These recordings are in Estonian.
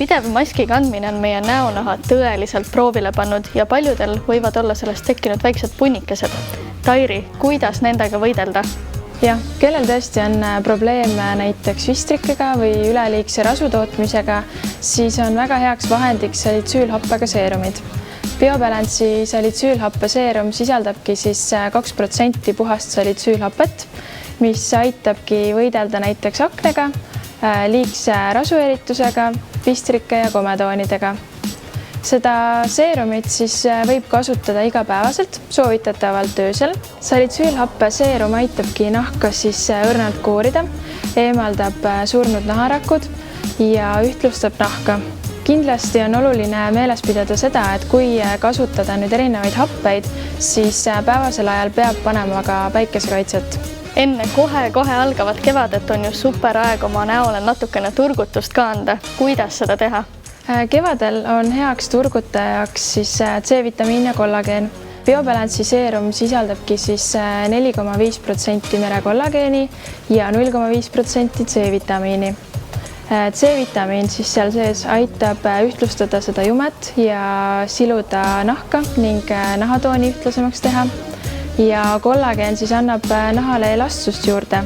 Pidev maski kandmine on meie näonaha tõeliselt proovile pannud ja paljudel võivad olla sellest tekkinud väiksed punnikesed. Tairi, kuidas nendega võidelda? Jah, kellel tõesti on probleeme näiteks vistrikega või üleliigse rasu tootmisega, siis on väga heaks vahendiks salitsüülhappega seerumid. Biobalance'i salitsüülhappe seerum sisaldabki 2% puhast salitsüülhapet, mis aitabki võidelda näiteks aknega, liigse rasueritusega, vistrike ja kometoonidega. Seda seerumit võib kasutada igapäevaselt, soovitatavalt öösel. Salitsüülhappe seerum aitabki nahka õrnalt koorida, eemaldab surnud naharakud ja ühtlustab nahka. Kindlasti on oluline meeles pidada seda, et kui kasutada nüüd erinevaid happeid, siis päevasel ajal peab panema ka päikesekaitset. Enne kohe algavat kevadet on ju super aeg oma näole natukene turgutust ka anda. Kuidas seda teha? Kevadel on heaks turgutajaks C-vitamiin ja kollageen. Biobalance'i seerum sisaldabki 4,5% merekollageeni ja 0,5% C-vitamiini. C-vitamiin seal sees aitab ühtlustada seda jumet ja siluda nahka ning nahatooni ühtlasemaks teha. Ja kollageen annab nahale elastsust juurde.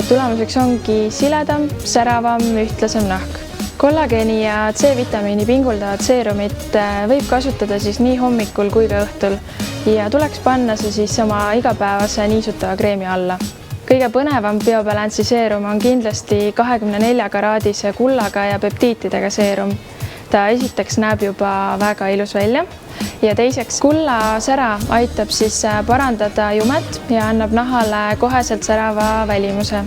Tulemuseks ongi siledam, säravam, ühtlasem nahk. Kollageeni ja C-vitamiini pinguldavat seerumit võib kasutada nii hommikul kui ka õhtul ja tuleks panna see oma igapäevase niisutava kreemi alla. Kõige põnevam Biobalance'i seerum on kindlasti 24-karaadise kullaga ja peptiitidega seerum. Ta esiteks näeb juba väga ilus välja ja teiseks kullasära aitab parandada jumet ja annab nahale koheselt särava välimuse.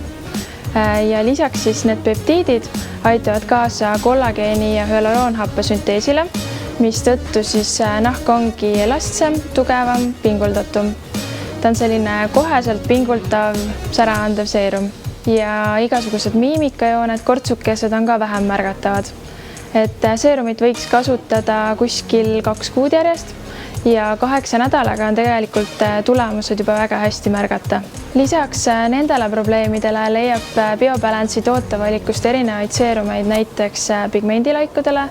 Ja lisaks need peptiidid aitavad kaasa kollageeni ja hüaluroonhappe sünteesile, mis tõttu nahk ongi elastsem, tugevam, pinguldatum. Ta on selline koheselt pingultav, sära andev seerum ja igasugused miimikajooned, kortsukesed on ka vähem märgatavad. Seerumit võiks kasutada kuskil 2 kuud järjest ja 8 nädalaga on tegelikult tulemused juba väga hästi märgata. Lisaks nendele probleemidele leiab Biobalance'i tootavalikust erinevaid seerumeid näiteks pigmendilaikudele,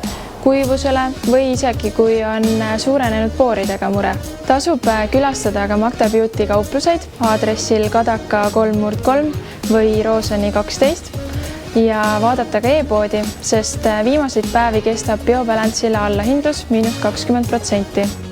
kuivusele või isegi kui on suurenenud pooridega mure. Tasub külastada ka Magda Beauty kaupluseid aadressil Kadaka 3/3 või Rooseni 12 ja vaadata ka e-poodi, sest viimaseid päevi kestab Biobalance'ile allahindlus –20%.